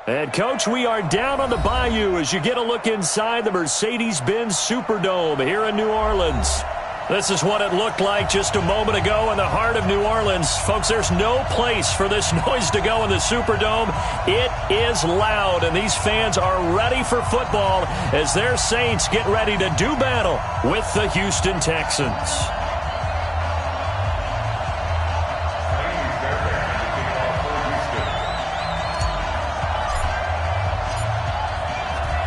And, Coach, we are down on the Bayou as you get a look inside the Mercedes-Benz Superdome here in New Orleans. This is what it looked like just a moment ago in the heart of New Orleans. Folks, there's no place for this noise to go in the Superdome. It is loud, and these fans are ready for football as their Saints get ready to do battle with the Houston Texans.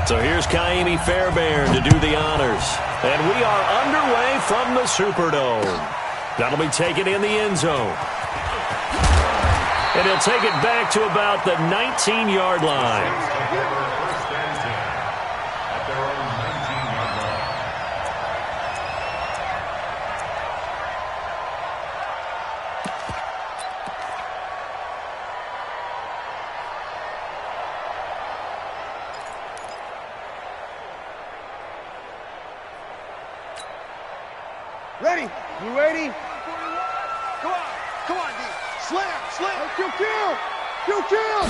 So here's Ka'imi Fairbairn to do the honors. And we are underway from the Superdome. That'll be taken in the end zone. And he'll take it back to about the 19-yard line. Ready? You ready? Come on, D. Slam. Kill.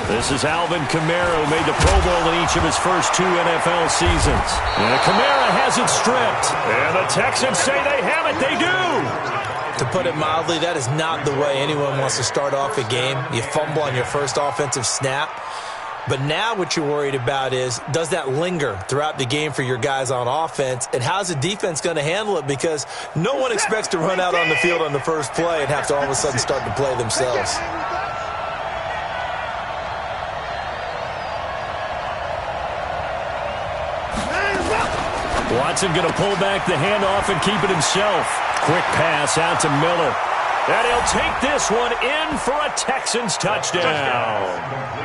This is Alvin Kamara, who made the Pro Bowl in each of his first 2 NFL seasons. And Kamara has it stripped. And the Texans say they have it. They do. To put it mildly, that is not the way anyone wants to start off a game. You fumble on your first offensive snap. But now what you're worried about is, does that linger throughout the game for your guys on offense? And how's the defense going to handle it? Because no one expects to run out on the field on the first play and have to all of a sudden start to play themselves. Watson going to pull back the handoff and keep it himself. Quick pass out to Miller. And he'll take this one in for a Texans touchdown.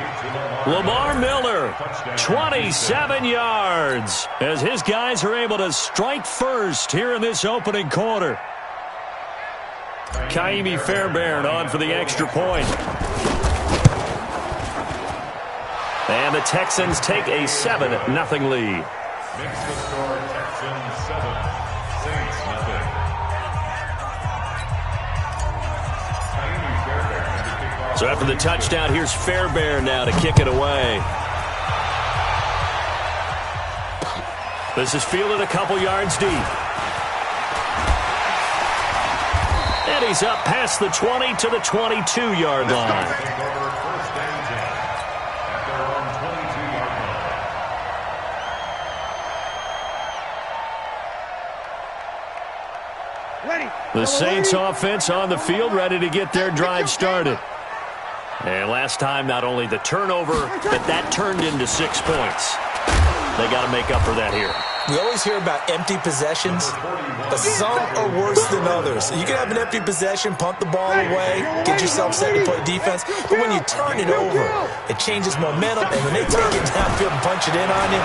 Lamar Miller, 27 yards, as his guys are able to strike first here in this opening quarter. Ka'imi Fairbairn on for the extra point. And the Texans take a 7-0 lead. Makes the score Texans 7, Saints nothing. So after the touchdown, here's Fairbairn now to kick it away. This is fielded a couple yards deep. And he's up past the 20 to the 22-yard line. The Saints offense on the field, ready to get their drive started. And last time, not only the turnover, but that turned into 6 points. They got to make up for that here. We always hear about empty possessions, but some are worse than others. You can have an empty possession, punt the ball away, get yourself set to play defense, but when you turn it over, it changes momentum, and when they take it downfield and punch it in on you,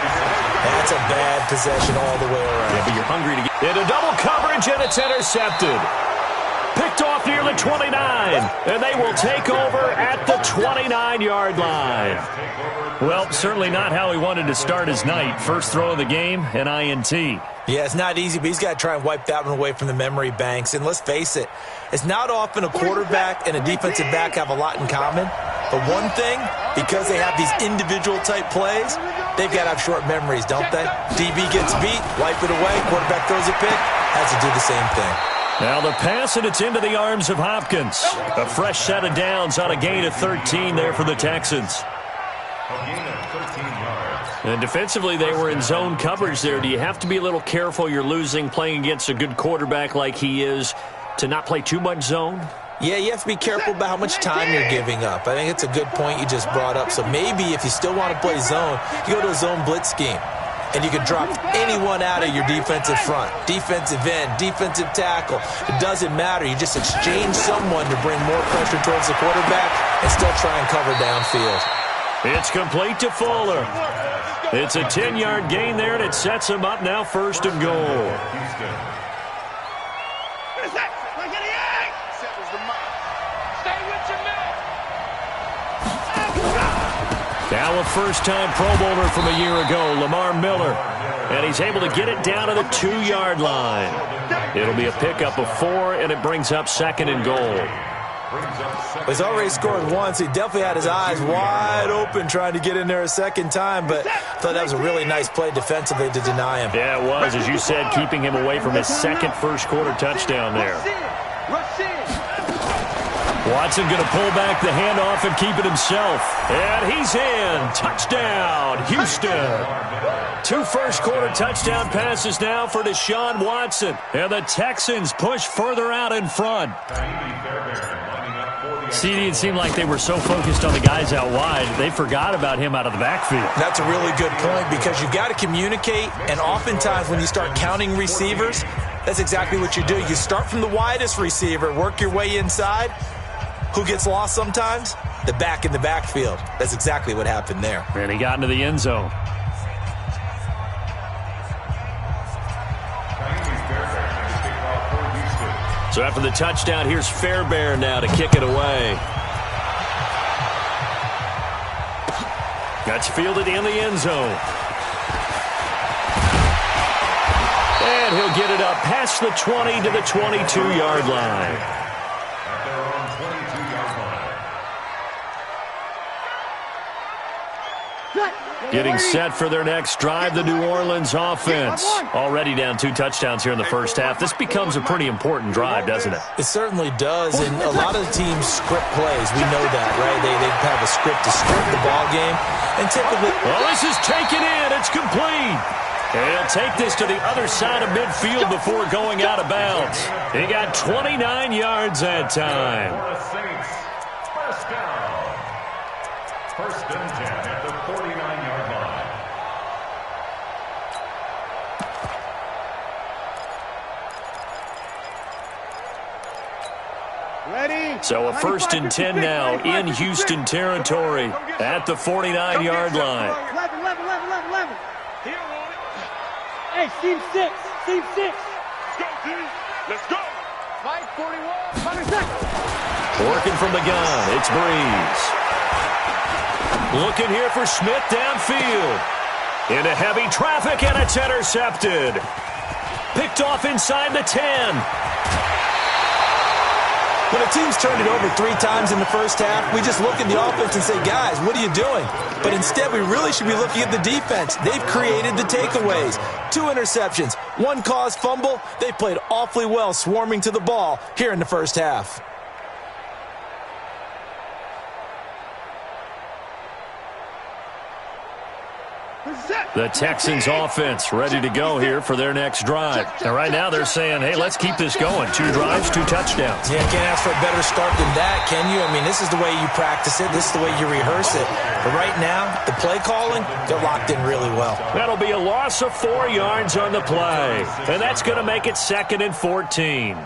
that's a bad possession all the way around. Yeah, but you're hungry to get into double coverage, and it's intercepted. Picked off near the 29, and they will take over at the 29-yard line. Well, certainly not how he wanted to start his night. First throw of the game, an INT. Yeah, it's not easy, but he's got to try and wipe that one away from the memory banks. And let's face it, it's not often a quarterback and a defensive back have a lot in common. But one thing, because they have these individual type plays, they've got to have short memories, don't they? DB gets beat, wipe it away, quarterback throws a pick, has to do the same thing. Now the pass, and it's into the arms of Hopkins. A fresh set of downs on a gain of 13 there for the Texans. A gain of 13 yards. And defensively, they were in zone coverage there. Do you have to be a little careful? You're losing, playing against a good quarterback like he is, to not play too much zone? Yeah, you have to be careful about how much time you're giving up. I think it's a good point you just brought up. So maybe if you still want to play zone, you go to a zone blitz scheme. And you can drop anyone out of your defensive front. Defensive end, defensive tackle. It doesn't matter. You just exchange someone to bring more pressure towards the quarterback and still try and cover downfield. It's complete to Fuller. It's a 10-yard gain there, and it sets him up now first and goal. Now a first-time Pro Bowler from a year ago, Lamar Miller. And he's able to get it down to the 2-yard line. It'll be a pickup of 4, and it brings up second and goal. brings up second. He's already scored once. He definitely had his eyes wide open trying to get in there a second time, but I thought that was a really nice play defensively to deny him. Yeah, it was, as you said, keeping him away from his second first-quarter touchdown there. Rush in. Watson going to pull back the handoff and keep it himself. And he's in. Touchdown, Houston. 2 first-quarter touchdown passes now for Deshaun Watson. And the Texans push further out in front. CD, it seemed like they were so focused on the guys out wide, they forgot about him out of the backfield. That's a really good point because you've got to communicate, and oftentimes when you start counting receivers, that's exactly what you do. You start from the widest receiver, work your way inside. Who gets lost sometimes? The back in the backfield. That's exactly what happened there. And he got into the end zone. So after the touchdown, here's Fairbairn now to kick it away. That's fielded in the end zone. And he'll get it up past the 20 to the 22-yard line. Getting set for their next drive, the New Orleans offense. Already down 2 touchdowns here in the first half. This becomes a pretty important drive, doesn't it? It certainly does, and a lot of teams script plays. We know that, right? They have a script to script the ball game, and typically... Well, this is taken in. It's complete. And he'll take this to the other side of midfield before going out of bounds. He got 29 yards that time. First down. First and 10 at the 49-yard line. Ready? So a first and 10 now in Houston territory at the 49-yard line. 11. Hey, Team 6. Team 6. Let's go, D. Let's go. Mike, 41. 100 seconds. Working from the gun, it's Breeze. Looking here for Smith downfield. Into heavy traffic, and it's intercepted. Picked off inside the 10. When a team's turned it over 3 times in the first half, we just look at the offense and say, guys, what are you doing? But instead, we really should be looking at the defense. They've created the takeaways. 2 interceptions, 1 caused fumble. They played awfully well swarming to the ball here in the first half. The Texans offense ready to go here for their next drive. And right now they're saying, hey, let's keep this going. 2 drives, 2 touchdowns. Yeah, can't ask for a better start than that, can you? I mean, this is the way you practice it. This is the way you rehearse it. But right now, the play calling, they're locked in really well. That'll be a loss of 4 yards on the play. And that's going to make it 2nd and 14.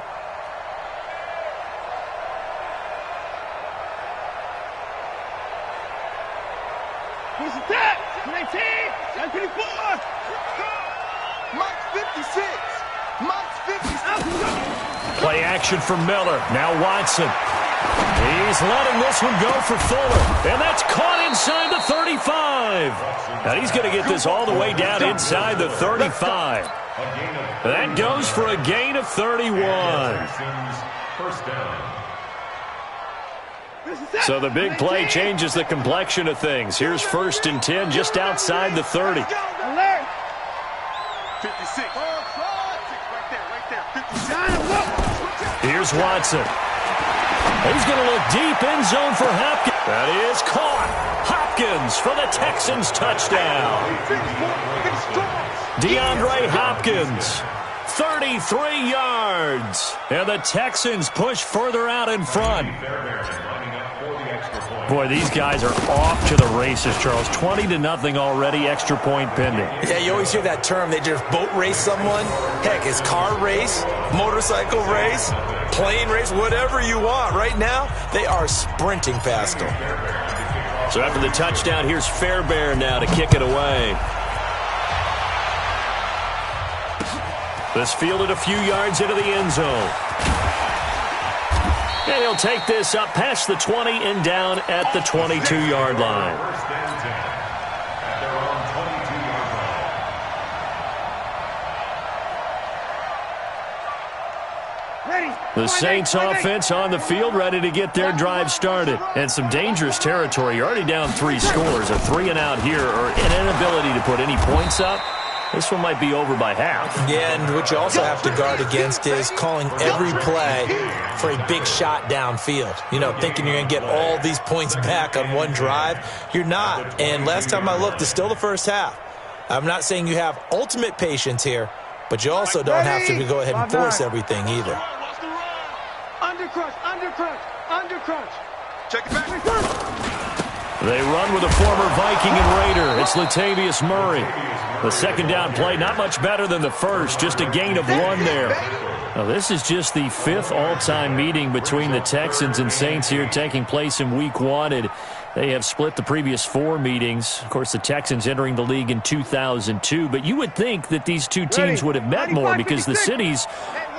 Who's that? 19. 24. Mike's 56. Mike's 56. Play action for Miller. Now Watson. He's letting this one go for Fuller. And that's caught inside the 35. Now he's going to get this all the way down inside the 35. That goes for a gain of 31. First down. So the big play changes the complexion of things. Here's 1st and 10 just outside the 30. 56. Right there. 56. Here's Watson. He's going to look deep in zone for Hopkins. That is caught. Hopkins for the Texans touchdown. DeAndre Hopkins, 33 yards. And the Texans push further out in front. Boy, these guys are off to the races, Charles. 20-0 already, extra point pending. Yeah, you always hear that term. They just boat race someone. Heck, it's car race, motorcycle race, plane race, whatever you want. Right now, they are sprinting past them. So after the touchdown, here's Fairbairn now to kick it away. This fielded a few yards into the end zone. And he'll take this up past the 20 and down at the 22-yard line. First and 10 at their own 22-yard line. Ready. The Saints offense on the field, ready to get their drive started. And some dangerous territory. You're already down 3 scores. A 3-and-out here, or an inability to put any points up. This one might be over by half. Yeah, and what you also have to guard against is calling every play for a big shot downfield. You know, thinking you're going to get all these points back on one drive. You're not. And last time I looked, it's still the first half. I'm not saying you have ultimate patience here, but you also don't have to go ahead and force everything either. Undercrunch. Check it back. They run with a former Viking and Raider. It's Latavius Murray. The second down play, not much better than the first, just a gain of 1 there. Now, this is just the 5th all-time meeting between the Texans and Saints here, taking place in Week 1. They have split the previous 4 meetings. Of course, the Texans entering the league in 2002. But you would think that these two teams would have met more because the cities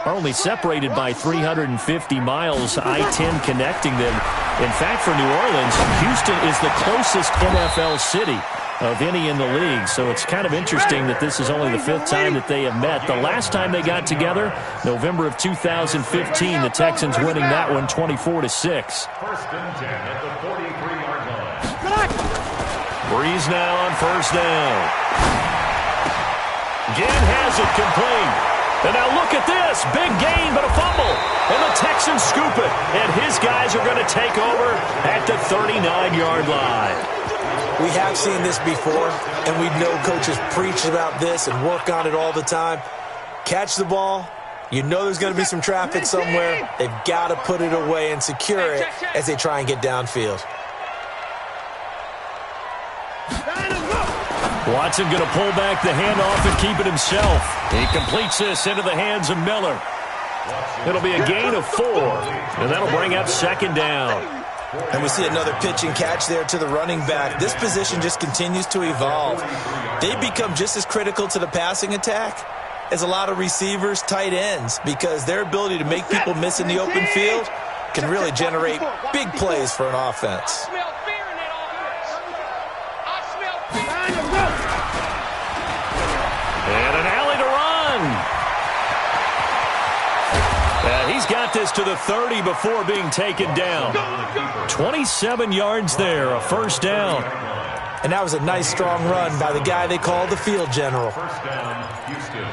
are only separated by 350 miles, I-10 connecting them. In fact, for New Orleans, Houston is the closest NFL city of any in the league. So it's kind of interesting that this is only the 5th time that they have met. The last time they got together, November of 2015, the Texans winning that one 24-6. First and 10 at the 43-yard line. Breeze now on first down. Ginn has it complete. And now look at this. Big gain, but a fumble. And the Texans scoop it. And his guys are going to take over at the 39-yard line. We have seen this before, and we know coaches preach about this and work on it all the time. Catch the ball. You know there's going to be some traffic somewhere. They've got to put it away and secure it as they try and get downfield. Watson going to pull back the handoff and keep it himself. He completes this into the hands of Miller. It'll be a gain of 4, and that'll bring up second down. And we see another pitch and catch there to the running back. This position just continues to evolve. They become just as critical to the passing attack as a lot of receivers, tight ends, because their ability to make people miss in the open field can really generate big plays for an offense. And an alley to run. He's got this to the 30 before being taken down. 27 yards there, a first down. And that was a nice, strong run by the guy they call the field general. First down, Houston.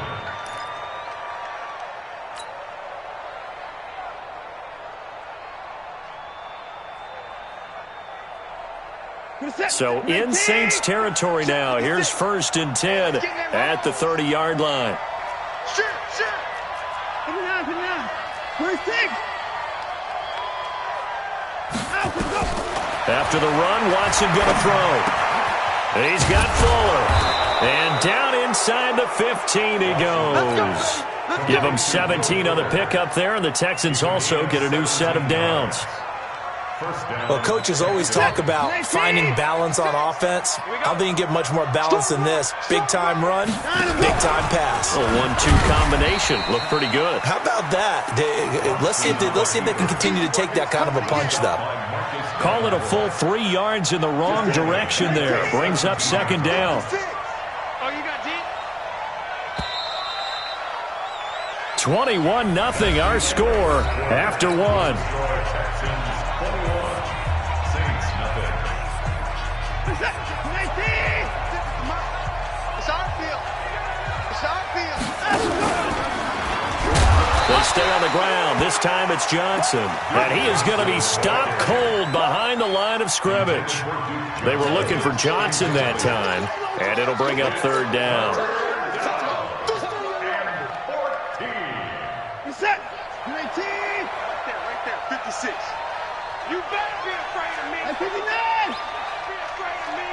So in Saints territory now. Here's first and 10 at the 30-yard line. Shit. Put it down. First thing. After the run, Watson going to throw. He's got Fuller. And down inside the 15 he goes. Give him 17 on the pickup there, and the Texans also get a new set of downs. Well, coaches always talk about finding balance on offense. I don't think you can get much more balance than this. Big-time run, big-time pass. A 1-2 combination. Looked pretty good. How about that? Let's see if they can continue to take that kind of a punch, though. Call it a full 3 yards in the wrong direction there. Brings up second down. 21-0 our score after 1. They stay on the ground. This time it's Johnson. And he is going to be stopped cold behind the line of scrimmage. They were looking for Johnson that time. And it'll bring up third down. Reset. 19. Right there. 56. You better be afraid of me. 59. Be afraid of me.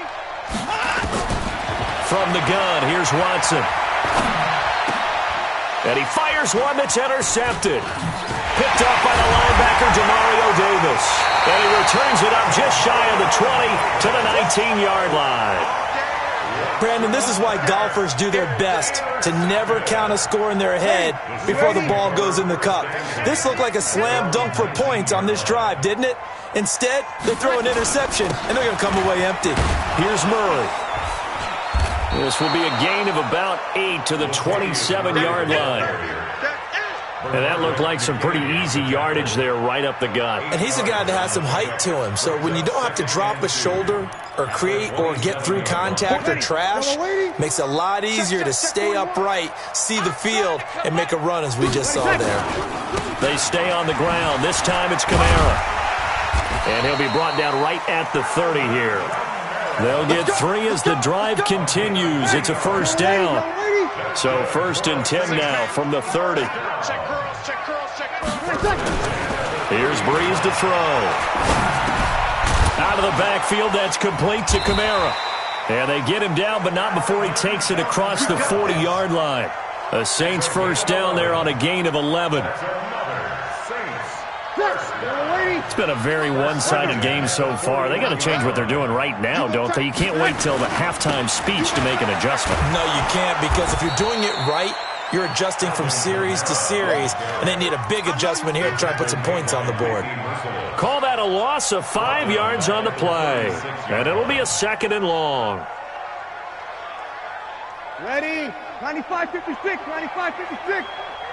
From the gun, here's Watson. And he fires one that's intercepted. Picked up by the linebacker, Demario Davis. And he returns it up just shy of the 20 to the 19-yard line. Brandon, this is why golfers do their best to never count a score in their head before the ball goes in the cup. This looked like a slam dunk for points on this drive, didn't it? Instead, they throw an interception, and they're going to come away empty. Here's Murray. This will be a gain of about 8 to the 27-yard line. And that looked like some pretty easy yardage there right up the gut. And he's a guy that has some height to him. So when you don't have to drop a shoulder or create or get through contact or trash, makes it a lot easier to stay upright, see the field, and make a run as we just saw there. They stay on the ground. This time it's Kamara. And he'll be brought down right at the 30 here. They'll get 3 as the drive continues. It's a first down. So 1st and 10 now from the 30. Here's Breeze to throw. Out of the backfield, that's complete to Kamara. And they get him down, but not before he takes it across the 40-yard line. A Saints first down there on a gain of 11. It's been a very one-sided game so far. They got to change what they're doing right now, don't they? You can't wait till the halftime speech to make an adjustment. No, you can't, because if you're doing it right, you're adjusting from series to series, and they need a big adjustment here to try and put some points on the board. Call that a loss of 5 yards on the play. And it'll be a 2nd and long. Ready? 95-56, 95-56.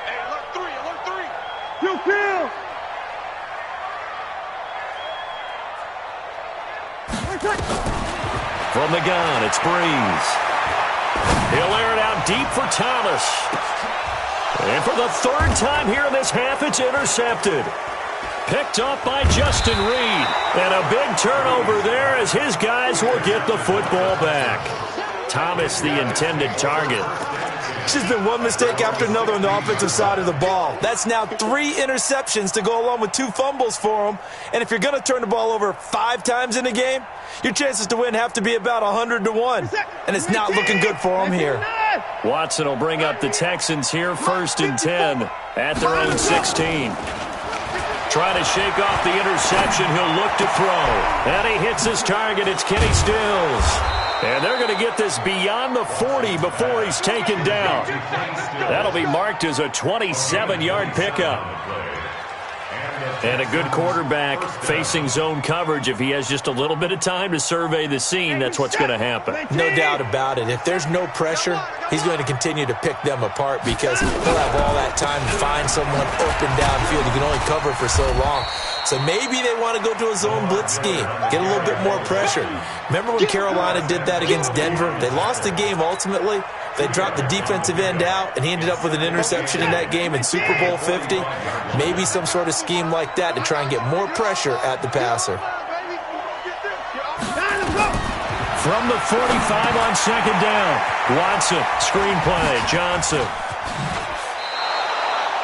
Hey, alert 3. Kill. From the gun, it's Breeze. He'll air it out deep for Thomas. And for the 3rd time here in this half, it's intercepted. Picked up by Justin Reed. And a big turnover there as his guys will get the football back. Thomas, the intended target. It's just been one mistake after another on the offensive side of the ball. That's now 3 interceptions to go along with 2 fumbles for him. And if you're going to turn the ball over 5 times in a game, your chances to win have to be about 100-1. And it's not looking good for him here. Watson will bring up the Texans here, 1st and 10 at their own 16. Trying to shake off the interception. He'll look to throw. And he hits his target. It's Kenny Stills. And they're going to get this beyond the 40 before he's taken down. That'll be marked as a 27-yard pickup. And a good quarterback facing zone coverage. If he has just a little bit of time to survey the scene, that's what's going to happen. No doubt about it. If there's no pressure, he's going to continue to pick them apart because he'll have all that time to find someone open downfield. He can only cover for so long. So maybe they want to go to a zone blitz scheme, get a little bit more pressure. Remember when Carolina did that against Denver? They lost the game ultimately. They dropped the defensive end out, and he ended up with an interception in that game in Super Bowl 50. Maybe some sort of scheme like that to try and get more pressure at the passer. From the 45 on 2nd down, Watson, screenplay, Johnson.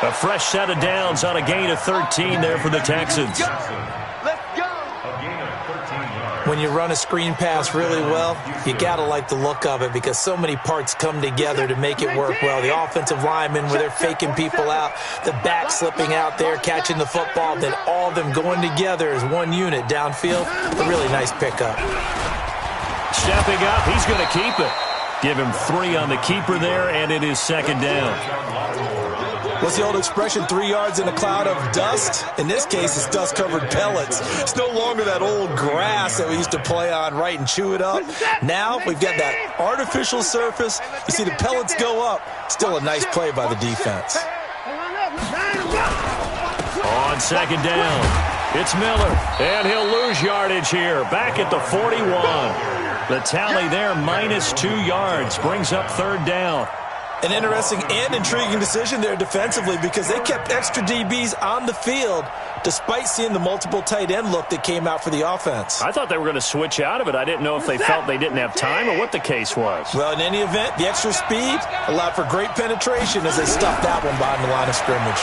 A fresh set of downs on a gain of 13 there for the Texans. When you run a screen pass really well, you got to like the look of it because so many parts come together to make it work well. The offensive linemen where they're faking people out, the back slipping out there, catching the football, then all of them going together as one unit downfield. A really nice pickup. Stepping up, he's going to keep it. Give him 3 on the keeper there, and it is 2nd down. What's the old expression, 3 yards in a cloud of dust? In this case, it's dust-covered pellets. It's no longer that old grass that we used to play on, right, and chew it up. Now we've got that artificial surface. You see the pellets go up. Still a nice play by the defense. On 2nd down, it's Miller, and he'll lose yardage here. Back at the 41. The tally there, -2 yards, brings up 3rd down. An interesting and intriguing decision there defensively because they kept extra DBs on the field despite seeing the multiple tight end look that came out for the offense. I thought they were going to switch out of it. I didn't know if they felt they didn't have time or what the case was. Well, in any event, the extra speed allowed for great penetration as they stuffed that one behind the line of scrimmage.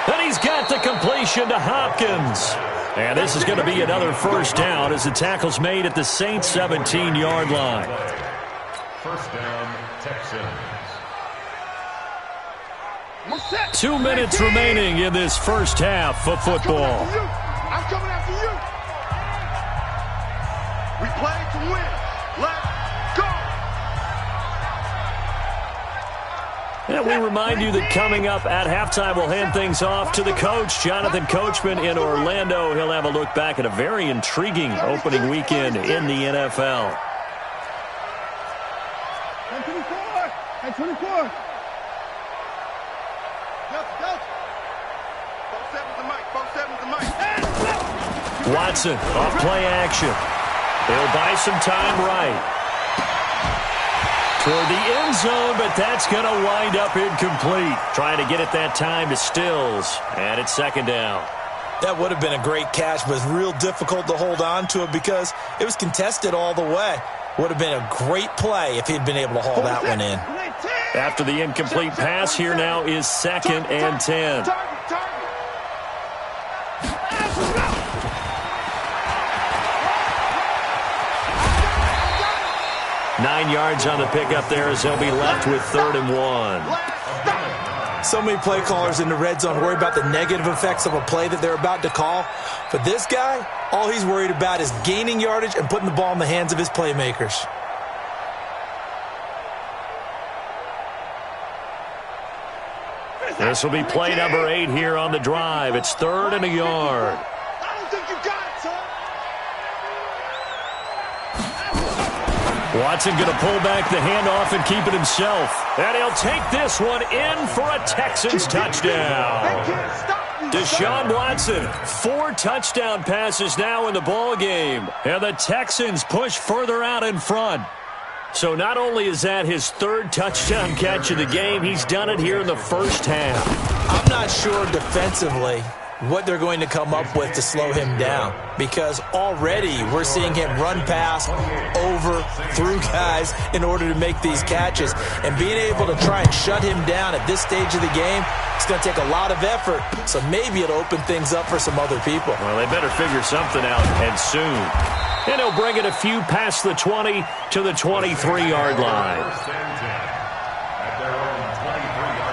Then he's got the completion to Hopkins. And this is going to be another first down as the tackle's made at the Saints' 17-yard line. First down, Texans. 2 minutes remaining in this first half of football. I'm coming after you. We play to win. Let's go. And we remind you that coming up at halftime, we'll hand things off to the coach, Jonathan Coachman in Orlando. He'll have a look back at a very intriguing opening weekend in the NFL. 24. Watson off play action. He'll buy some time right. Toward the end zone, but that's going to wind up incomplete. Trying to get it that time to Stills. And it's second down. That would have been a great catch, but it's real difficult to hold on to it because it was contested all the way. Would have been a great play if he'd been able to haul that one in. After the incomplete pass, here now is 2nd and 10. 9 yards on the pickup there as they'll be left with 3rd and 1. So many play callers in the red zone worry about the negative effects of a play that they're about to call. But this guy, all he's worried about is gaining yardage and putting the ball in the hands of his playmakers. This will be play number 8 here on the drive. It's 3rd and a yard. I don't think you got it, son. Watson going to pull back the handoff and keep it himself. And he'll take this one in for a Texans touchdown. Deshaun Watson, 4 touchdown passes now in the ball game. And the Texans push further out in front. So not only is that his 3rd touchdown catch of the game, he's done it here in the first half. I'm not sure defensively what they're going to come up with to slow him down, because already we're seeing him run past, over, through guys in order to make these catches. And being able to try and shut him down at this stage of the game, it's going to take a lot of effort. So maybe it'll open things up for some other people. Well, they better figure something out, and soon. And he'll bring it a few past the 20 to the 23-yard line. First and 10 at their own 23-yard line.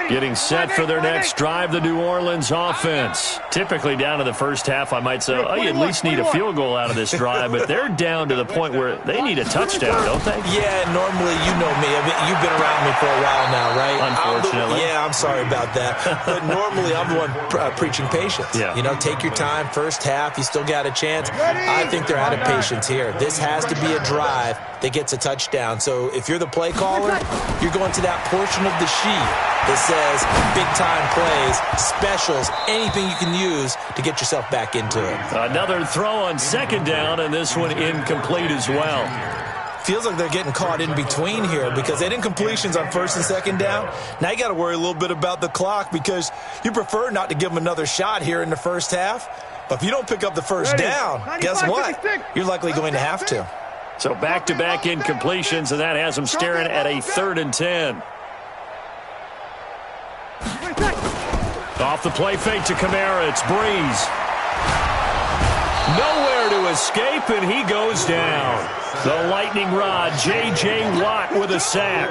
Getting set for their next drive, the New Orleans offense. Typically down to the first half, I might say, oh, you at least need a field goal out of this drive, but they're down to the point where they need a touchdown, don't they? Yeah, normally, you know me. I mean, you've been around me for a while now, right? Unfortunately. I'm sorry about that. But normally, I'm the one preaching patience. Yeah. You know, take your time. First half, you still got a chance. I think they're out of patience here. This has to be a drive that gets a touchdown. So if you're the play caller, you're going to that portion of the sheet that says big-time plays, specials, anything you can use to get yourself back into it. Another throw on 2nd down, and this one incomplete as well. Feels like they're getting caught in between here because they did incompletions on 1st and 2nd down. Now you got to worry a little bit about the clock because you prefer not to give them another shot here in the first half. But if you don't pick up the first down, guess what? You're likely going to have to. So back-to-back incompletions, and that has them staring at a 3rd and 10. Off the play fake to Kamara, it's Breeze. Nowhere to escape, and he goes down. The lightning rod, J.J. Watt with a sack.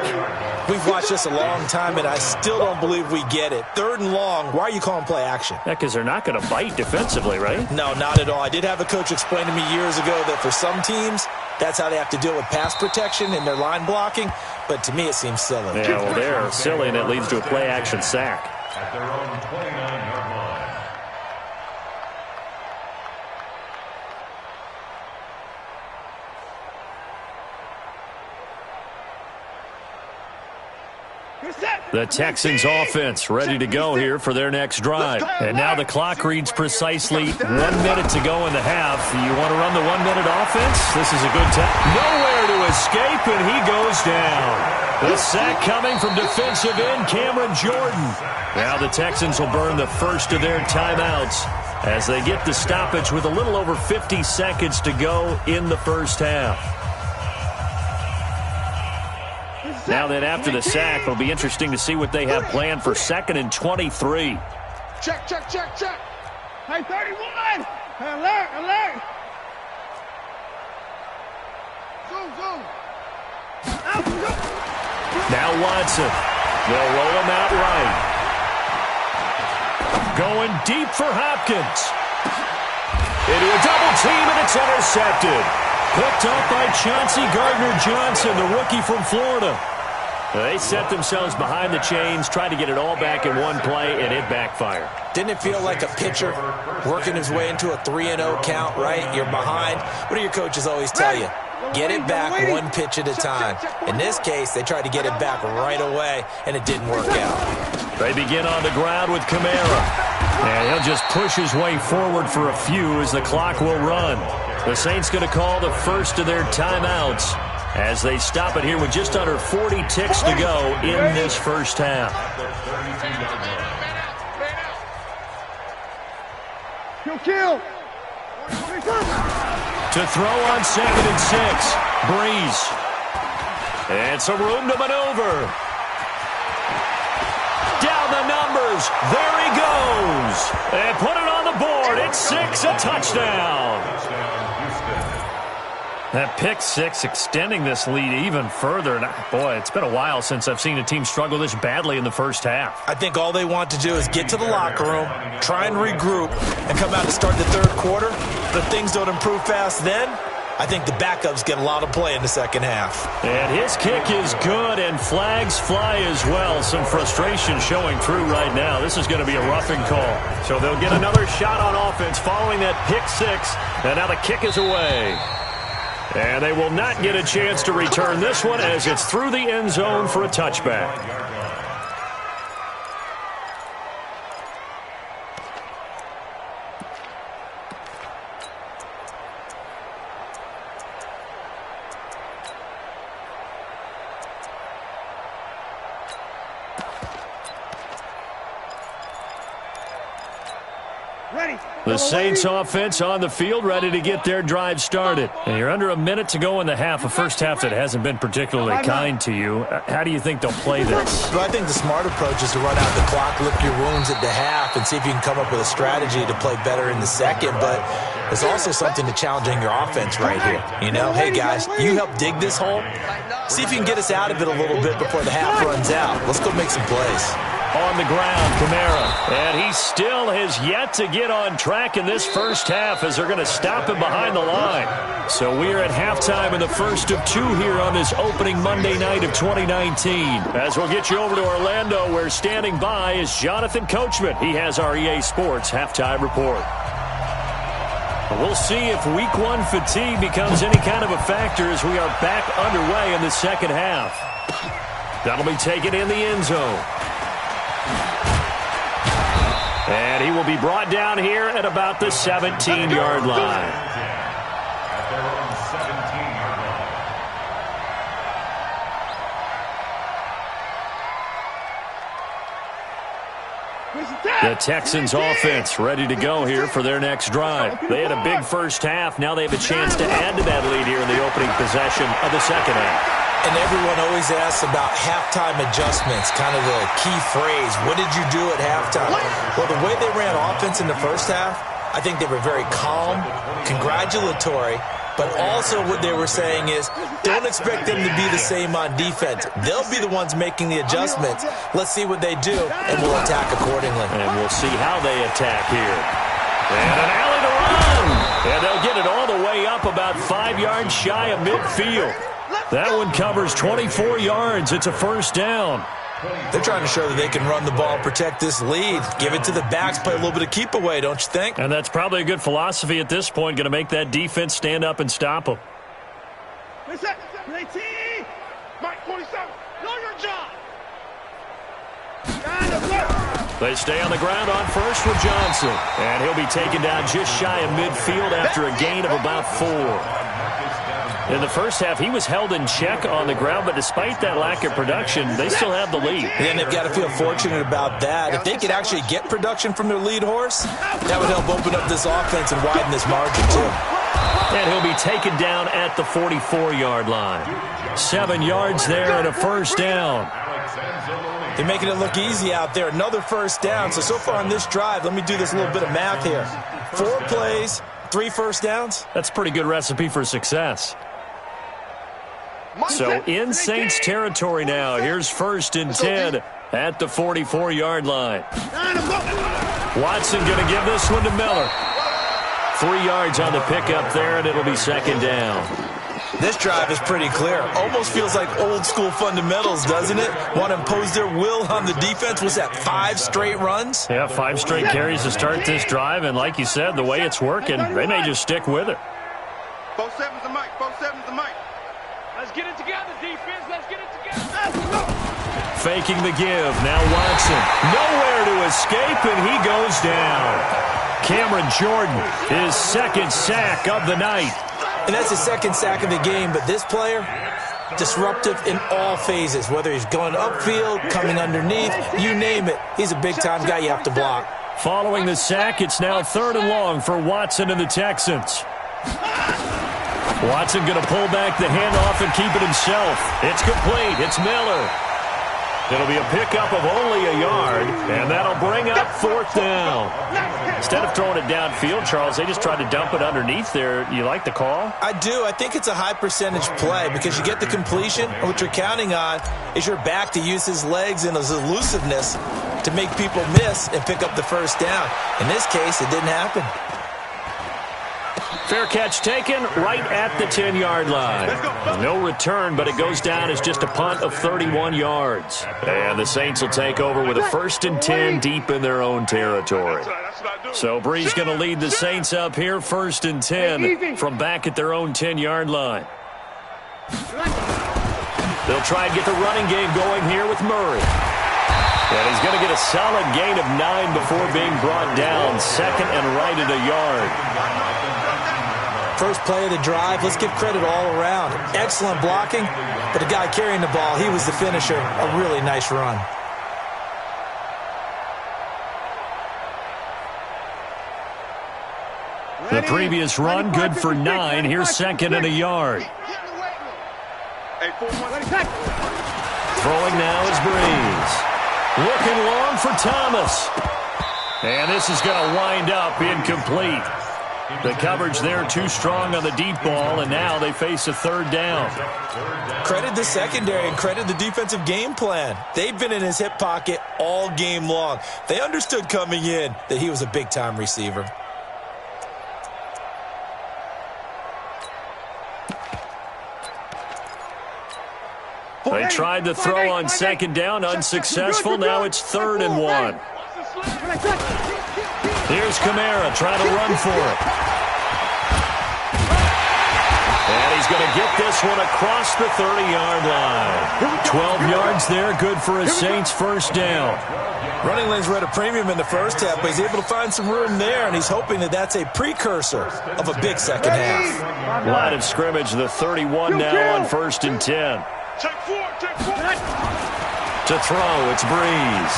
We've watched this a long time, and I still don't believe we get it. 3rd and long, why are you calling play action? Yeah, because they're not going to bite defensively, right? No, not at all. I did have a coach explain to me years ago that for some teams, that's how they have to deal with pass protection and their line blocking. But to me, it seems silly. Yeah, well, they're silly, and it leads to a play action sack. At their own 29-yard line. The Texans offense ready to go here for their next drive. And now the clock reads precisely 1 minute to go in the half. You want to run the 1-minute offense? This is a good time. Nowhere to escape, and he goes down. The sack coming from defensive end Cameron Jordan. Now the Texans will burn the first of their timeouts as they get the stoppage with a little over 50 seconds to go in the first half. Now then, after the sack, it'll be interesting to see what they have planned for 2nd and 23. Check. Hey, 31. Alert. Zoom. Now Watson. They'll roll him out right. Going deep for Hopkins. Into a double team, and it's intercepted. Picked up by Chauncey Gardner-Johnson, the rookie from Florida. They set themselves behind the chains, tried to get it all back in one play, and it backfired. Didn't it feel like a pitcher working his way into a 3-0 count, right? You're behind. What do your coaches always tell you? Get it back one pitch at a time. In this case, they tried to get it back right away, and it didn't work out. They begin on the ground with Kamara. And he'll just push his way forward for a few as the clock will run. The Saints going to call the first of their timeouts as they stop it here with just under 40 ticks to go in this first half. Kill. To throw on 2nd and 6. Breeze. And some room to maneuver. Down the numbers. There he goes. And put it on the board. It's 6, a touchdown. That pick 6 extending this lead even further. And boy, it's been a while since I've seen a team struggle this badly in the first half. I think all they want to do is get to the locker room, try and regroup, and come out to start the third quarter. But if things don't improve fast then, I think the backups get a lot of play in the second half. And his kick is good, and flags fly as well. Some frustration showing through right now. This is going to be a roughing call. So they'll get another shot on offense following that pick 6. And now the kick is away. And they will not get a chance to return this one as it's through the end zone for a touchback. The Saints offense on the field, ready to get their drive started. And you're under a minute to go in the half, a first half that hasn't been particularly kind to you. How do you think they'll play this? Well, I think the smart approach is to run out the clock, lick your wounds at the half, and see if you can come up with a strategy to play better in the second. But there's also something to challenging your offense right here. You know, hey, guys, you help dig this hole. See if you can get us out of it a little bit before the half runs out. Let's go make some plays. On the ground, Kamara. And he still has yet to get on track in this first half as they're going to stop him behind the line. So we are at halftime in the first of 2 here on this opening Monday night of 2019. As we'll get you over to Orlando, where standing by is Jonathan Coachman. He has our EA Sports halftime report. We'll see if week 1 fatigue becomes any kind of a factor as we are back underway in the second half. That'll be taken in the end zone. And he will be brought down here at about the 17-yard line. At their own 17-yard line. The Texans offense ready to go here for their next drive. They had a big first half. Now they have a chance to add to that lead here in the opening possession of the second half. And everyone always asks about halftime adjustments, kind of the key phrase. What did you do at halftime? Well, the way they ran offense in the first half, I think they were very calm, congratulatory, but also what they were saying is don't expect them to be the same on defense. They'll be the ones making the adjustments. Let's see what they do, and we'll attack accordingly. And we'll see how they attack here. And an alley to run. And they'll get it all the way up about 5 yards shy of midfield. That one covers 24 yards. It's a first down. They're trying to show that they can run the ball, protect this lead, give it to the backs, play a little bit of keep away, don't you think? And that's probably a good philosophy at this point, going to make that defense stand up and stop them. Mike 47, know your job. They stay on the ground on first with Johnson. And he'll be taken down just shy of midfield after a gain of about 4. In the first half, he was held in check on the ground, but despite that lack of production, they still have the lead. And they've got to feel fortunate about that. If they could actually get production from their lead horse, that would help open up this offense and widen this margin, too. And he'll be taken down at the 44-yard line. 7 yards there and a first down. They're making it look easy out there. Another first down. So far on this drive, let me do this little bit of math here. 4 plays, 3 first downs. That's a pretty good recipe for success. So in Saints territory now, here's 1st and 10 at the 44-yard line. Watson going to give this one to Miller. 3 yards on the pickup there, and it'll be second down. This drive is pretty clear. Almost feels like old school fundamentals, doesn't it? Want to impose their will on the defense. Was that 5 straight runs? Yeah, 5 straight carries to start this drive, and like you said, the way it's working, they may just stick with it. 4-7's the mic, 4-7's the mic. Let's get it together, defense. Let's get it together. Faking the give. Now Watson. Nowhere to escape, and he goes down. Cameron Jordan, his second sack of the night. And that's his second sack of the game, but this player, disruptive in all phases, whether he's going upfield, coming underneath, you name it. He's a big-time guy you have to block. Following the sack, it's now 3rd and long for Watson and the Texans. Watson going to pull back the handoff and keep it himself. It's complete. It's Miller. It'll be a pickup of only a yard, and that'll bring up 4th down. Instead of throwing it downfield, Charles, they just tried to dump it underneath there. You like the call? I do. I think it's a high-percentage play because you get the completion, and what you're counting on is your back to use his legs and his elusiveness to make people miss and pick up the 1st down. In this case, it didn't happen. Fair catch taken right at the 10-yard line. No return, but it goes down as just a punt of 31 yards. And the Saints will take over with a 1st and 10 deep in their own territory. So Brees going to lead the Saints up here, 1st and 10 from back at their own 10-yard line. They'll try and get the running game going here with Murray. And he's going to get a solid gain of 9 before being brought down, 2nd and right at a yard. First play of the drive, let's give credit all around. Excellent blocking, but the guy carrying the ball, he was the finisher. A really nice run. The previous run, good for 9. Here's 2nd and a yard. Throwing now is Brees. Looking long for Thomas. And this is going to wind up incomplete. The coverage there too strong on the deep ball, and now they face a 3rd down. Credit the secondary and credit the defensive game plan. They've been in his hip pocket all game long. They understood coming in that he was a big-time receiver. They tried to throw on 2nd down, unsuccessful. Now it's 3rd and 1. Here's Kamara trying to run for it. And he's going to get this one across the 30-yard line. 12 yards there, good for a Saints 1st down. Running lanes were at a premium in the first half, but he's able to find some room there, and he's hoping that that's a precursor of a big second half. Line of scrimmage, the 31 now on 1st and 10. To throw, it's Brees.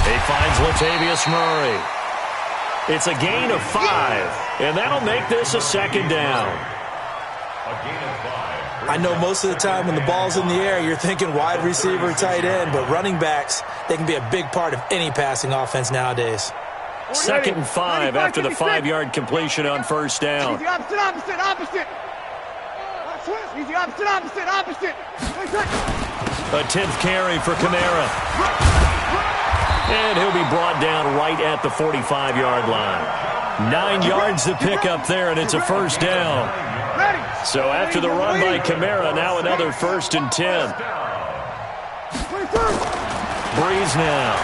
He finds Latavius Murray. It's a gain of 5, and that'll make this a 2nd down. I know most of the time when the ball's in the air, you're thinking wide receiver, tight end, but running backs, they can be a big part of any passing offense nowadays. 2nd and 5 after the 5-yard completion on 1st down. Easy, opposite. Easy, opposite. A 10th carry for Kamara. And he'll be brought down right at the 45-yard line. 9 yards to pick up there, and it's a 1st down. So after the run by Kamara, now another 1st and 10. Brees now.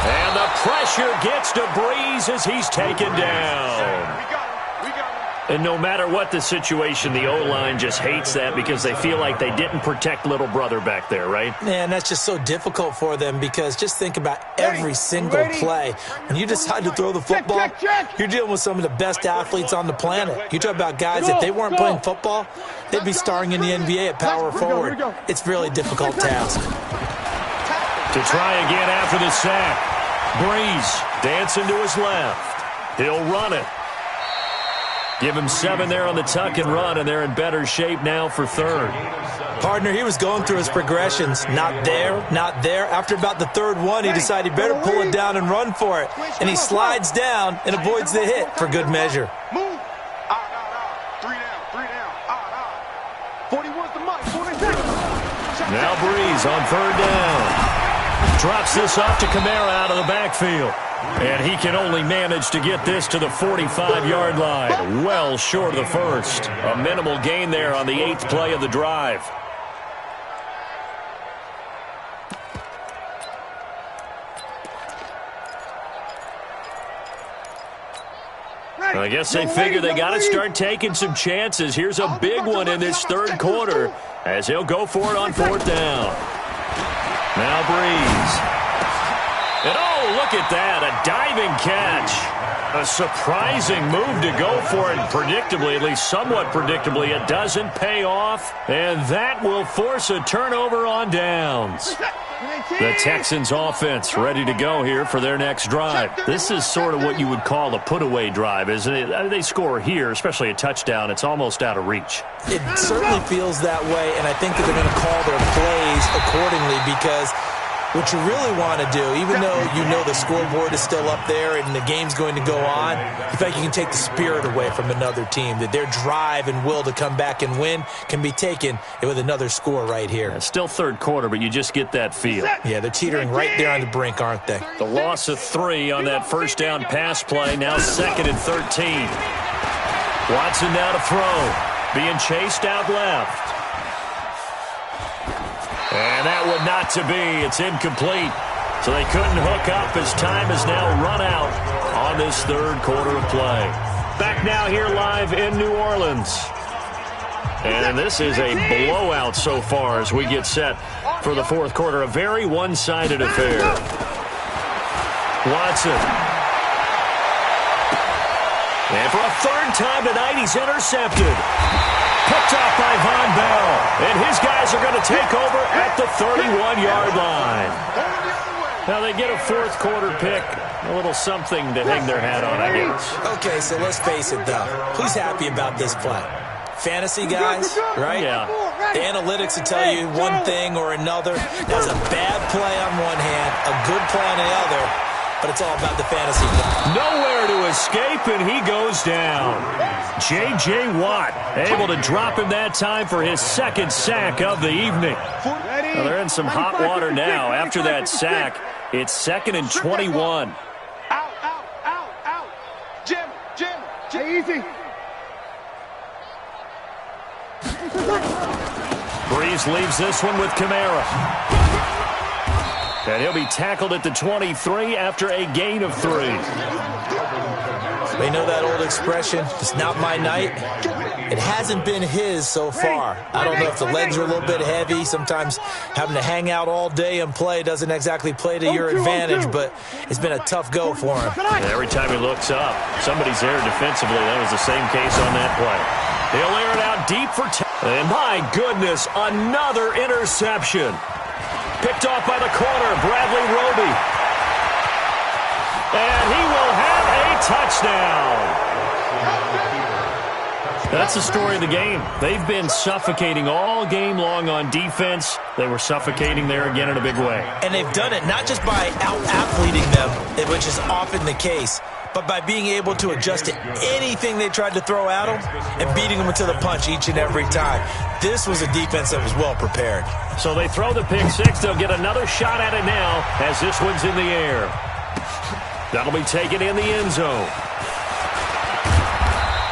And the pressure gets to Brees as he's taken down. And no matter what the situation, the O-line just hates that because they feel like they didn't protect little brother back there, right? Man, that's just so difficult for them because just think about every single play. When you decide to throw the football, you're dealing with some of the best athletes on the planet. You talk about guys, if they weren't playing football, they'd be starring in the NBA at power forward. It's a really difficult task. To try again after the sack. Brees dancing to his left. He'll run it. Give him 7 there on the tuck and run, and they're in better shape now for 3rd. Partner, he was going through his progressions. Not there. After about the 3rd one, he decided he better pull it down and run for it. And he slides down and avoids the hit for good measure. Move. 3 down. 41's the mic. 40 Now Brees on 3rd down. Drops this off to Kamara out of the backfield. And he can only manage to get this to the 45-yard line. Well short of the 1st. A minimal gain there on the 8th play of the drive. I guess they figure they got to start taking some chances. Here's a big one in this third quarter as he'll go for it on fourth down. Now Breeze. And oh, look at that, a diving catch. A surprising move to go for it. Predictably, at least somewhat predictably, it doesn't pay off. And that will force a turnover on downs. The Texans offense ready to go here for their next drive. This is sort of what you would call a put-away drive, isn't it? They score here, especially a touchdown. It's almost out of reach. It certainly feels that way, and I think that they're going to call their plays accordingly because what you really want to do, even though you know the scoreboard is still up there and the game's going to go on, you feel like you can take the spirit away from another team, that their drive and will to come back and win can be taken with another score right here. It's still third quarter, but you just get that feel. Yeah, they're teetering right there on the brink, aren't they? The loss of 3 on that first down pass play, now 2nd and 13. Watson now to throw, being chased out left. And that would not to be. It's incomplete. So they couldn't hook up as time has now run out on this third quarter of play. Back now here live in New Orleans. And this is a blowout so far as we get set for the fourth quarter. A very one-sided affair. Watson. And for a third time tonight, he's intercepted. Picked off by Von Bell. And his guys are going to take over at the 31-yard line. Now they get a fourth quarter pick. A little something to hang their hat on, I guess. Okay, so let's face it, though. Who's happy about this play? Fantasy guys, right? Yeah. The analytics will tell you one thing or another. That's a bad play on one hand, a good play on the other. But it's all about the fantasy. Nowhere to escape, and he goes down. J.J. Watt able to drop him that time for his second sack of the evening. Well, they're in some hot water now. After that sack, it's 2nd and 21. Out. Jim. Easy. Breeze leaves this one with Kamara. And he'll be tackled at the 23 after a gain of 3. They know that old expression, it's not my night. It hasn't been his so far. I don't know if the legs are a little bit heavy. Sometimes having to hang out all day and play doesn't exactly play to your advantage, but it's been a tough go for him. And every time he looks up, somebody's there defensively. That was the same case on that play. They'll air it out deep for and my goodness, another interception. Picked off by the corner, Bradley Roby. And he will have a touchdown. That's the story of the game. They've been suffocating all game long on defense. They were suffocating there again in a big way. And they've done it not just by out-athleting them, which is often the case, but by being able to adjust to anything they tried to throw at them and beating them to the punch each and every time. This was a defense that was well prepared. So they throw the pick six. They'll get another shot at it now as this one's in the air. That'll be taken in the end zone.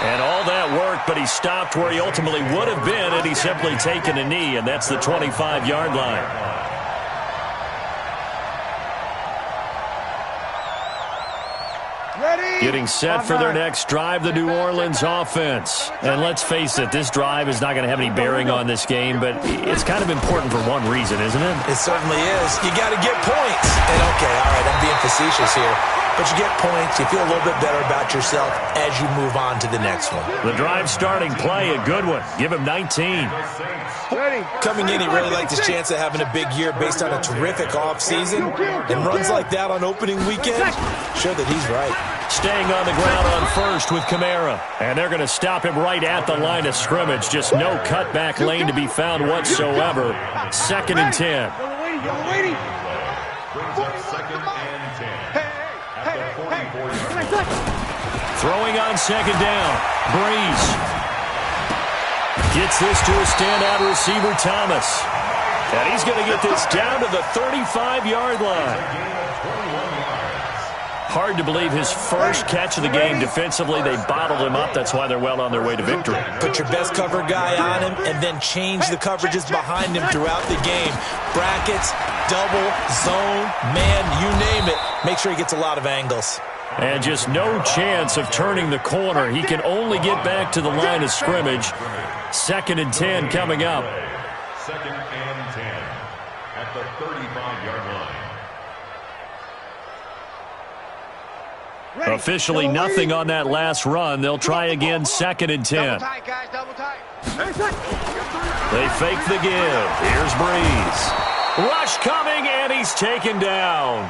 And all that worked, but he stopped where he ultimately would have been had he simply taken a knee, and that's the 25-yard line. Getting set for their next drive, the New Orleans offense. And let's face it, this drive is not going to have any bearing on this game, but it's kind of important for one reason, isn't it? It certainly is. You got to get points. And okay, all right, I'm being facetious here. But you get points, you feel a little bit better about yourself as you move on to the next one. The drive starting play, a good one. Give him 19. Coming in, he really liked his chance of having a big year based on a terrific offseason. And runs like that on opening weekend, sure that he's right. Staying on the ground on first with Kamara. And they're going to stop him right at the line of scrimmage. Just no cutback lane to be found whatsoever. 2nd and 10. Throwing on 2nd down. Breeze. Gets this to a standout receiver, Thomas. And he's going to get this down to the 35-yard line. Hard to believe his first catch of the game defensively. They bottled him up. That's why they're well on their way to victory. Put your best cover guy on him and then change the coverages behind him throughout the game. Brackets, double, zone, man, you name it. Make sure he gets a lot of angles. And just no chance of turning the corner. He can only get back to the line of scrimmage. 2nd and 10 coming up. 2nd and 10 at the 35-yard line. Officially nothing on that last run. They'll try again 2nd and 10. Double tight, guys, double tight. They fake the give. Here's Breeze. Rush coming, and he's taken down.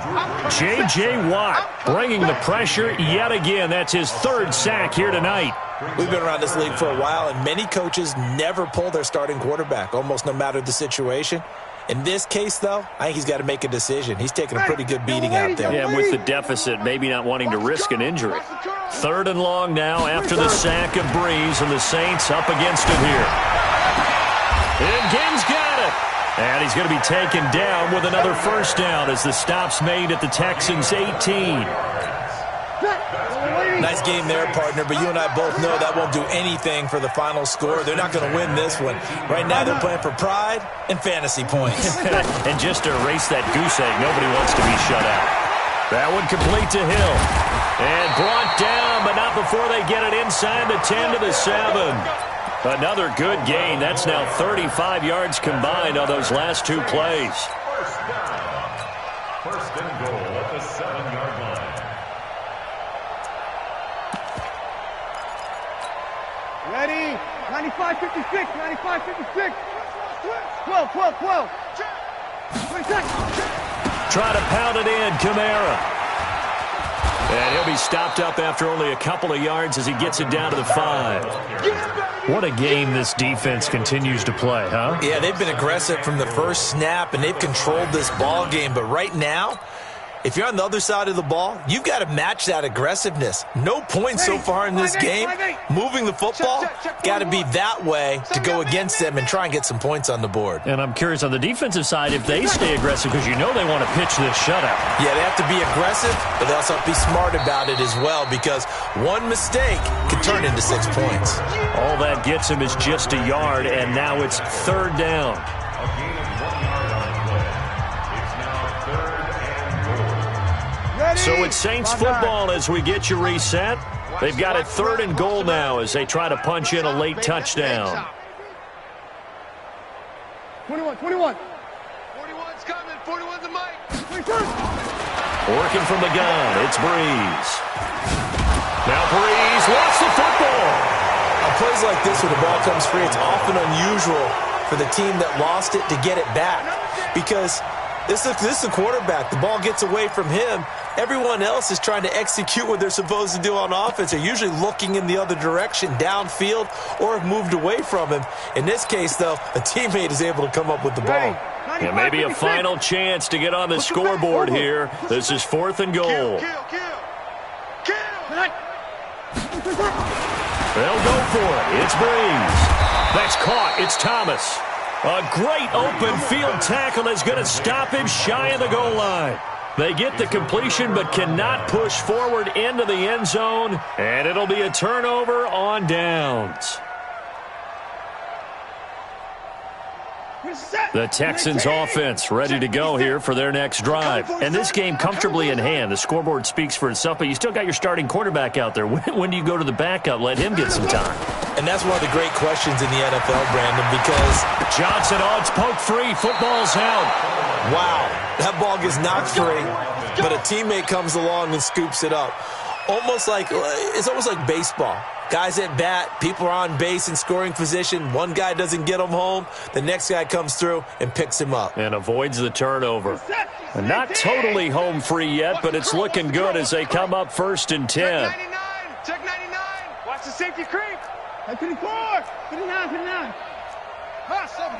J.J. Watt bringing the pressure yet again. That's his 3rd sack here tonight. We've been around this league for a while, and many coaches never pull their starting quarterback, almost no matter the situation. In this case, though, I think he's got to make a decision. He's taking a pretty good beating out there. Yeah, and with the deficit, maybe not wanting to risk an injury. 3rd and long now after the sack of Breeze, and the Saints up against it here. And Gibbs got it. And he's going to be taken down with another 1st down as the stop's made at the Texans' 18. Nice game there, partner, but you and I both know that won't do anything for the final score. They're not going to win this one. Right now they're playing for pride and fantasy points. And just to erase that goose egg, nobody wants to be shut out. That one complete to Hill. And brought down, but not before they get it inside the 10 to the 7. Another good gain. That's now 35 yards combined on those last 2 plays. 1st down. 1st and goal at the 7-yard line. Ready? 95-56, 95-56. 12. 26. Try to pound it in, Kamara. And he'll be stopped up after only a couple of yards as he gets it down to the 5. What a game this defense continues to play, huh? Yeah, they've been aggressive from the first snap, and they've controlled this ball game. But right now, if you're on the other side of the ball, you've got to match that aggressiveness. No points so far in this game. Moving the football, got to be that way to go against them and try and get some points on the board. And I'm curious on the defensive side if they stay aggressive, because you know they want to pitch this shutout. Yeah, they have to be aggressive, but they also have to be smart about it as well, because one mistake can turn into 6 points. All that gets him is just a yard, and now it's 3rd down. A gain of 1 yard on the play. It's now 3rd and goal. So it's Saints football as we get you reset. They've got it 3rd and goal now as they try to punch in a late touchdown. 21. 41's coming. 41's the mic. Working from the gun, it's Breeze. Now Breeze lost the football. On plays like this where the ball comes free, it's often unusual for the team that lost it to get it back, because this is the quarterback. The ball gets away from him. Everyone else is trying to execute what they're supposed to do on offense. They're usually looking in the other direction, downfield, or have moved away from him. In this case, though, a teammate is able to come up with the ball. Yeah, maybe a final chance to get on the scoreboard here. This is 4th and goal. They'll go for it. It's Breeze. That's caught. It's Thomas. A great open field tackle is going to stop him shy of the goal line. They get the completion but cannot push forward into the end zone, and it'll be a turnover on downs. The Texans offense ready to go here for their next drive. And this game comfortably in hand. The scoreboard speaks for itself, but you still got your starting quarterback out there. When do you go to the backup? Let him get some time. And that's one of the great questions in the NFL, Brandon, because Johnson, it's poked free. Football's out. Wow, that ball gets knocked free, but a teammate comes along and scoops it up. It's almost like baseball. Guys at bat, people are on base in scoring position. One guy doesn't get him home. The next guy comes through and picks him up. And avoids the turnover. And not totally home free yet, but it's looking good as they come up 1st and 10. Check 99. Watch the safety creep. 54. 59. Hustle.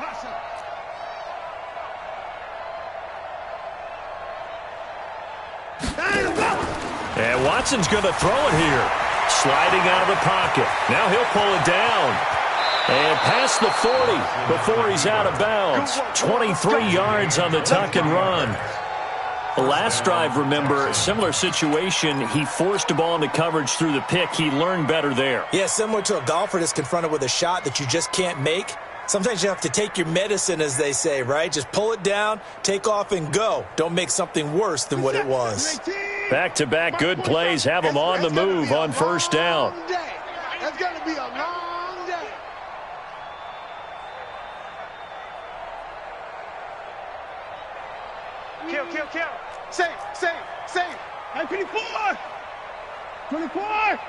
And Watson's going to throw it here. Sliding out of the pocket. Now he'll pull it down. And past the 40 before he's out of bounds. 23 yards on the tuck and run. The last drive, remember, similar situation. He forced a ball into coverage through the pick. He learned better there. Yeah, similar to a golfer that's confronted with a shot that you just can't make. Sometimes you have to take your medicine, as they say, right? Just pull it down, take off, and go. Don't make something worse than what it was. Back-to-back good plays have them on the move on first down. That's going to be a long day. Kill. Safe. Hey, 24. 24.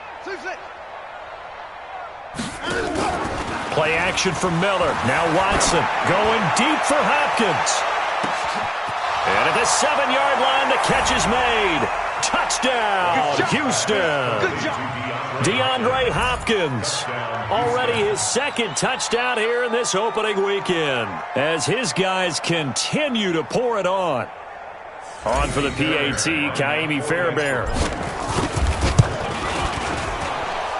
Play action from Miller. Now Watson going deep for Hopkins. And at the 7-yard line, the catch is made. Touchdown, Houston. Good job. DeAndre Hopkins. Already his second touchdown here in this opening weekend, as his guys continue to pour it on. On for the PAT, Ka'imi Fairbairn.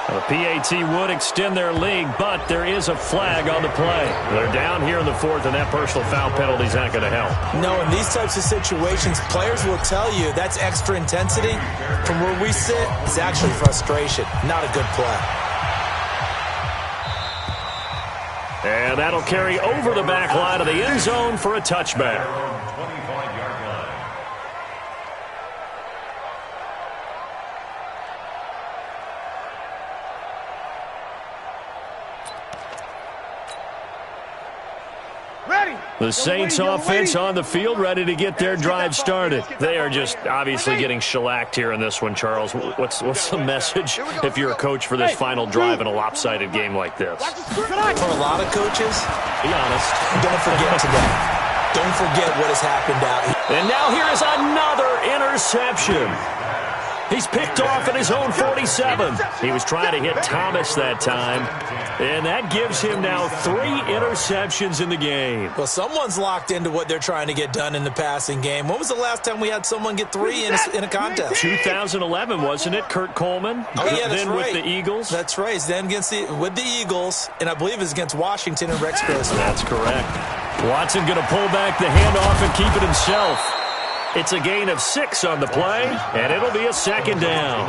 The PAT would extend their lead, but there is a flag on the play. They're down here in the fourth, and that personal foul penalty is not going to help. No, in these types of situations, players will tell you that's extra intensity. From where we sit, it's actually frustration, not a good play. And that'll carry over the back line of the end zone for a touchback. 25-yard line. Ready. The Saints offense on the field, ready to get their drive started. They are just obviously getting shellacked here in this one, Charles. What's the message if you're a coach for this final drive in a lopsided game like this? For a lot of coaches, Be honest. don't forget today. Don't forget what has happened out here. And now here is another interception. He's picked off at his own 47. He was trying to hit Thomas that time. And that gives him now 3 interceptions in the game. Well, someone's locked into what they're trying to get done in the passing game. When was the last time we had someone get 3 in a contest? 2011, wasn't it, Kurt Coleman? Oh, yeah, that's then right. with the Eagles. That's right. Then with the Eagles, and I believe it's against Washington and Rex Grossman. That's correct. Watson going to pull back the handoff and keep it himself. It's a gain of 6 on the play, and it'll be a second down.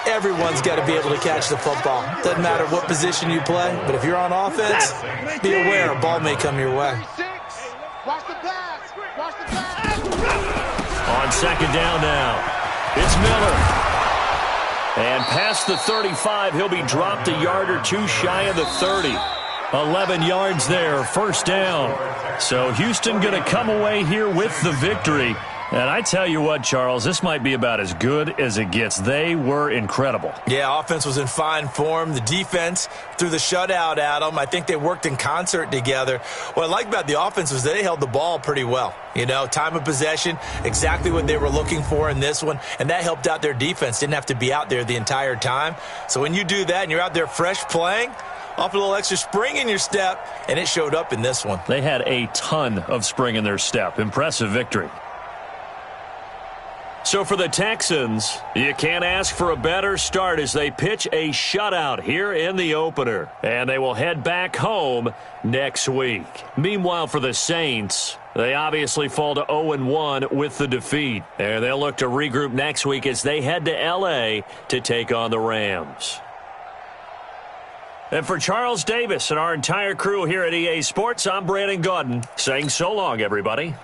Everyone's got to be able to catch the football. Doesn't matter what position you play, but if you're on offense, be aware a ball may come your way. Watch the pass. Watch the pass. On second down now, it's Miller. And past the 35, he'll be dropped a yard or 2 shy of the 30. 11 yards there, first down. So Houston going to come away here with the victory. And I tell you what, Charles, this might be about as good as it gets. They were incredible. Yeah, offense was in fine form. The defense threw the shutout at them. I think they worked in concert together. What I like about the offense was they held the ball pretty well. You know, time of possession, exactly what they were looking for in this one. And that helped out their defense. Didn't have to be out there the entire time. So when you do that and you're out there fresh playing, off a little extra spring in your step, and it showed up in this one. They had a ton of spring in their step. Impressive victory. So for the Texans, you can't ask for a better start as they pitch a shutout here in the opener. And they will head back home next week. Meanwhile, for the Saints, they obviously fall to 0-1 with the defeat. And they'll look to regroup next week as they head to L.A. to take on the Rams. And for Charles Davis and our entire crew here at EA Sports, I'm Brandon Gaudin saying so long, everybody.